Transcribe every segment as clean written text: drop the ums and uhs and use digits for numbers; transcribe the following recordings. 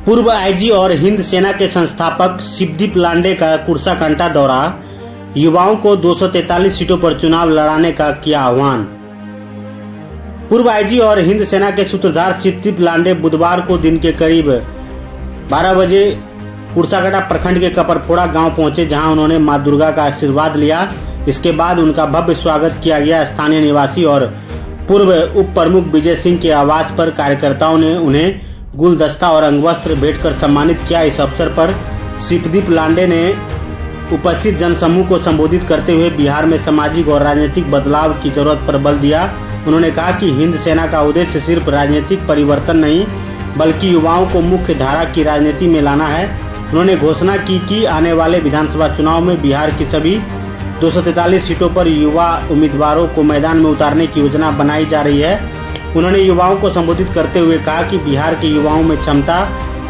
पूर्व आईजी और हिंद सेना के संस्थापक शिवदीप लांडे का कुर्साकांटा दौरा, युवाओं को 243 सीटों पर चुनाव लड़ाने का किया आह्वान। पूर्व आईजी और हिंद सेना के सूत्रधार शिवदीप लांडे बुधवार को दिन के करीब 12 बजे कुर्साकांटा प्रखंड के कपरफोड़ा गांव पहुंचे, जहां उन्होंने मां दुर्गा का आशीर्वाद लिया। इसके बाद उनका भव्य स्वागत किया गया। स्थानीय निवासी और पूर्व उप प्रमुख विजय सिंह के आवास पर कार्यकर्ताओं ने उन्हें गुलदस्ता और अंगवस्त्र भेंटकर सम्मानित किया। इस अवसर पर शिवदीप लांडे ने उपस्थित जनसमूह को संबोधित करते हुए बिहार में सामाजिक और राजनीतिक बदलाव की जरूरत पर बल दिया। उन्होंने कहा कि हिंद सेना का उद्देश्य सिर्फ राजनीतिक परिवर्तन नहीं, बल्कि युवाओं को मुख्य धारा की राजनीति में लाना है। उन्होंने घोषणा की कि आने वाले विधानसभा चुनाव में बिहार की सभी 243 सीटों पर युवा उम्मीदवारों को मैदान में उतारने की योजना बनाई जा रही है। उन्होंने युवाओं को संबोधित करते हुए कहा कि बिहार के युवाओं में क्षमता,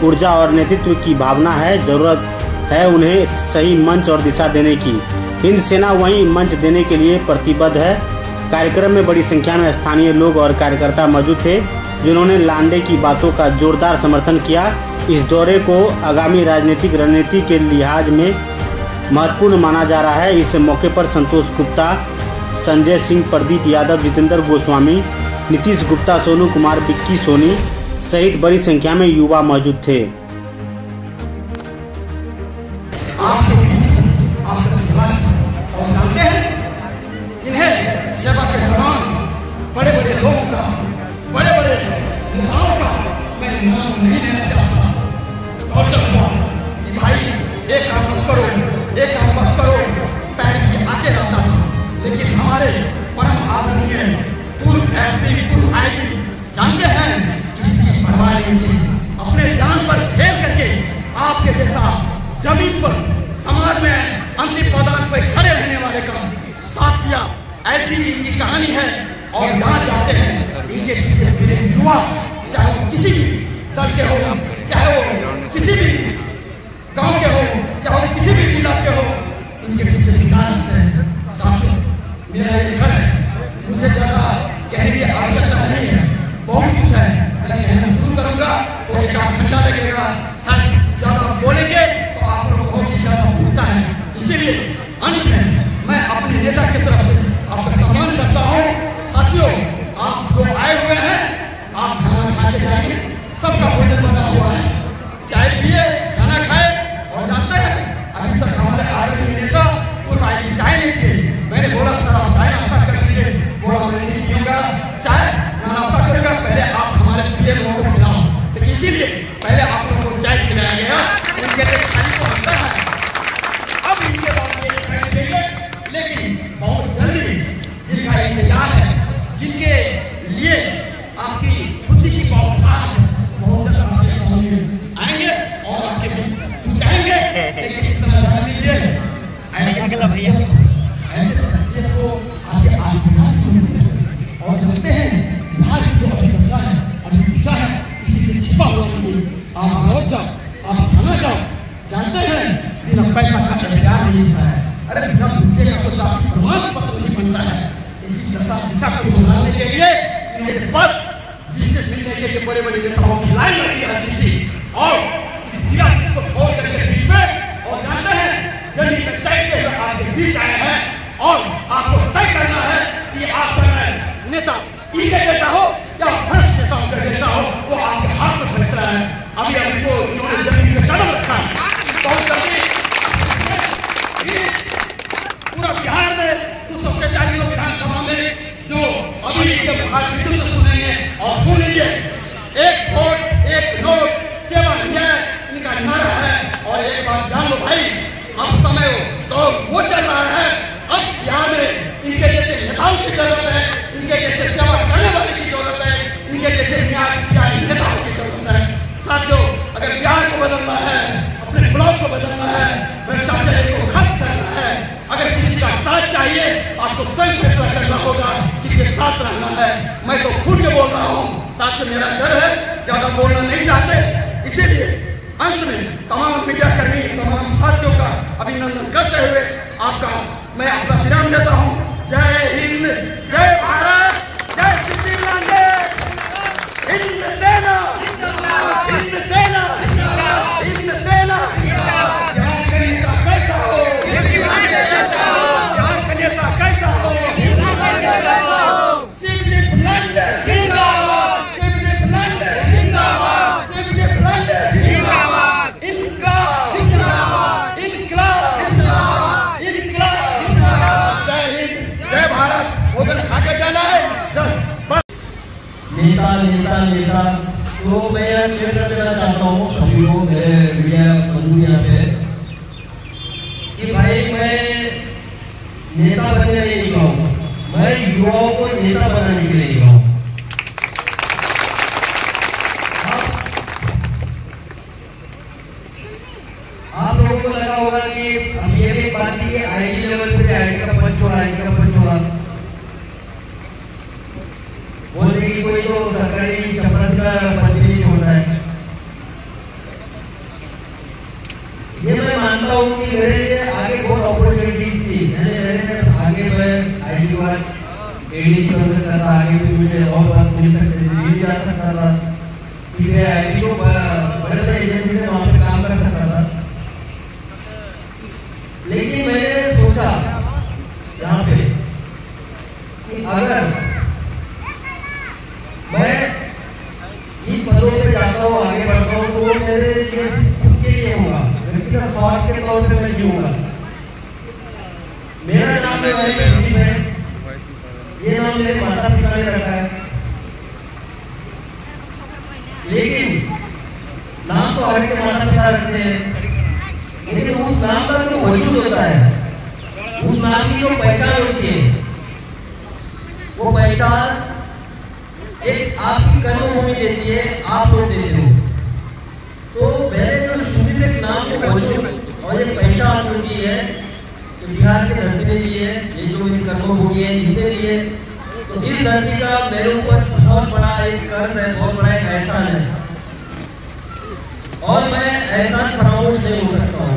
ऊर्जा और नेतृत्व की भावना है। जरूरत है उन्हें सही मंच और दिशा देने की। हिंद सेना वही मंच देने के लिए प्रतिबद्ध है। कार्यक्रम में बड़ी संख्या में स्थानीय लोग और कार्यकर्ता मौजूद थे, जिन्होंने लांडे की बातों का जोरदार समर्थन किया। इस दौरे को आगामी राजनीतिक रणनीति के लिहाज में महत्वपूर्ण माना जा रहा है। इस मौके पर संतोष गुप्ता, संजय सिंह, प्रदीप यादव, जितेंद्र गोस्वामी, नीतीश गुप्ता, सोनू कुमार, विक्की सोनी सहित बड़ी संख्या में युवा मौजूद थे। इन्हें सेवा के दौरान बड़े बड़े लोगों का, बड़े बड़े नेताओं का मैं नाम नहीं लेना चाहता। और जब भाई एक काम मत करो, एक काम मत करो, पैर भी आगे रहता था। लेकिन हमारे परम आदरणीय पूर्व एसपी, पूर्व आईजी जानते हैं कि इसकी परवाह नहीं की। अपने जान पर खेल करके आपके जैसा जमीन पर समाज में अंतिम पौधान पर खड़े रहने वाले का साथ दिया। ऐसी इनकी कहानी है। और जहाँ जाते हैं इनके पीछे मेरे युवा, चाहे वो किसी भी दल के हो, चाहे वो किसी भी गांव के हो, चाहे वो किसी भी जिला के हो, इनके पीछे सिद्धांत रहते हैं। साथियों, मेरा ये घर है, मुझे ज्यादा कहने की आवश्यकता नहीं है। बहुत कुछ है, मैं कहना शुरू करूंगा तो एक आध घंटा लगेगा। शायद ज्यादा बोलेंगे तो आप लोग बहुत ही ज्यादा भूलता है। इसीलिए अंत में मैं अपने नेता की तरफ से आपका सम्मान करता हूँ। साथियों, आप जो आए हुए हैं, आप खाना खा के जाएंगे। सबका भोजन बना हुआ है, चाय पिए, खाना खाए। और जानते हैं अभी तक हमारे आदरणीय नेता पूर्व आईजी चाय नहीं पिए। मैंने बोला सर आप चाय नाश्ता कर लीजिए, बोला मैं नहीं पीऊंगा चाय, ना नाश्ता करूंगा, पहले आप हमारे प्रिय लोगों को पिलाओ। तो इसीलिए पहले आप लोगों को चाय पिलाया गया। उनके लिए खाली तो होता है, अब इनके बारे में कहने देंगे। लेकिन बहुत जल्दी जिनका इंतजार है, जिनके लिए आपकी खुशी की बहुत जल्द हमारे सामने आएंगे और आपके बीच पहुंचाएंगे। लेकिन इतना जान लीजिए, ऐसे शख्सियत को आपके आशीर्वाद और जानते हैं बिहार की जो अभी दशा है, अभी दिशा है, किसी से छिपा हुआ नहीं। आप लौट जाओ, आप खाना जाओ। जानते हैं बिना पैसा का अख्तियार नहीं होता है। अरे बिना रुपये का तो जाति प्रमाण पत्र नहीं बनता है। इसी दिशा को सुधारने के लिए मेरे पद जिससे मिलने के लिए बड़े बड़े नेताओं की लाइन लगी रहती थी। और इस सियासत को छोड़ करके बीच में, और जानते हैं जल्दी में तय के हुए आपके बीच आए हैं। और आपको तय करना है कि आपका नेता इनके जैसा हो या भ्रष्ट नेताओं का जैसा हो, वो आपके हाथ में फैसला है। अभी तो इन्होंने जमीन में कदम रखा है। बहुत जल्दी पूरा बिहार में 243 विधानसभा में जो अभी के बिहार विद्युत सुनेंगे और सुन लीजिए, एक वोट एक नोट, सेवा न्याय इनका नारा है। और एक बात जान लो भाई, अब समय तो वो चल रहा है। अब बिहार में इनके जैसे नेताओं की जरूरत है, इनके जैसे सेवा करने वाले की जरूरत है, इनके जैसे न्याय नेताओं की जरूरत है। साथियों, अगर बिहार को बदलना है, अपने ब्लॉक को बदलना है, भ्रष्टाचार को खत्म करना है, अगर किसी का साथ चाहिए, आपको स्वयं फैसला करना होगा किसके साथ रहना है। मैं तो खुद के बोल रहा हूँ। साथियों, मेरा घर है, ज्यादा बोलना नहीं चाहते। इसीलिए अंत में तमाम मीडिया कर्मी, तमाम साथियों का अभिनंदन करते हुए मैं अपना विराम देता हूँ। जय हिंद, जय भारत, जय शिवदीप लांडे, हिंद सेना, हिंद सेना। नेता नेता नेता, तो मैं क्लियर कर देना चाहता हूँ सभी को, मेरे मीडिया बंधु यहाँ पे, कि भाई मैं नेता बनने नहीं निकला हूँ, मैं युवाओं को नेता बनाने के लिए निकला हूँ। आप लोगों को लगा होगा कि अब ये भी बात की कि आईजी लेवल पे आईजी का पद छोड़ा, आईजी का पद छोड़ा, बोलते कि कोई तो सरकारी चपरासी का पद भी नहीं छोड़ता है। ये मैं मानता हूँ कि मेरे आगे बहुत अपॉर्चुनिटीज थी, मेरे आगे मैं आईजी का एडी कर सकता था, आगे भी मुझे और बात मिल सकती थी, भी जा सकता था, सीधे आईजी को बड़े बड़े एजेंसी से वहाँ पे काम कर सकता था। लेकिन मैंने सोचा यहाँ पे कि अगर मैं इन पदों पे जाता हूँ, आगे बढ़ता हूँ, तो मेरे लिए खुद के लिए होगा, व्यक्तिगत स्वार्थ के तौर पे मैं जीऊंगा। मेरा नाम है, ये नाम मेरे माता पिता ने रखा है, लेकिन नाम तो हर के माता पिता रखते हैं, लेकिन उस नाम का जो वजूद होता है, उस नाम की जो पहचान होती है, वो पहचान एक आपकी कर्मभूमि देती है, आप लोग देते हो। तो मेरे जो सुनिल एक नाम के वजूद और एक पहचान जो दी है, तो बिहार की धरती ने दी है, ये जो मेरी कर्मभूमि है इसने दी है, तो इस धरती का मेरे ऊपर बहुत बड़ा एक कर्ज है, बहुत बड़ा एक एहसान है, और मैं एहसान फरामोश नहीं हो सकता हूँ,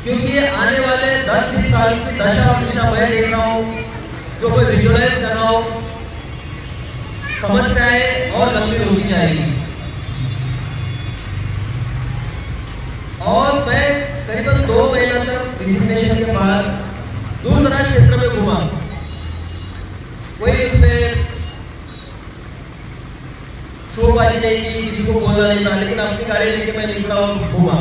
क्योंकि आने वाले 10-20 साल की दशा और दिशा मैं देख रहा हूँ, जो मैं विजुअलाइज कर रहा हूँ, समस्याएं और गंभीर होती जाएगी। और मैं करीबन 2 महीना तक रिजिग्नेशन के बाद दूर दराज क्षेत्र में घूमा, कोई उसमें शोबाजी नहीं की, किसी को बोलना नहीं था, लेकिन अपनी गाड़ी लेके मैं निकला और घूमा।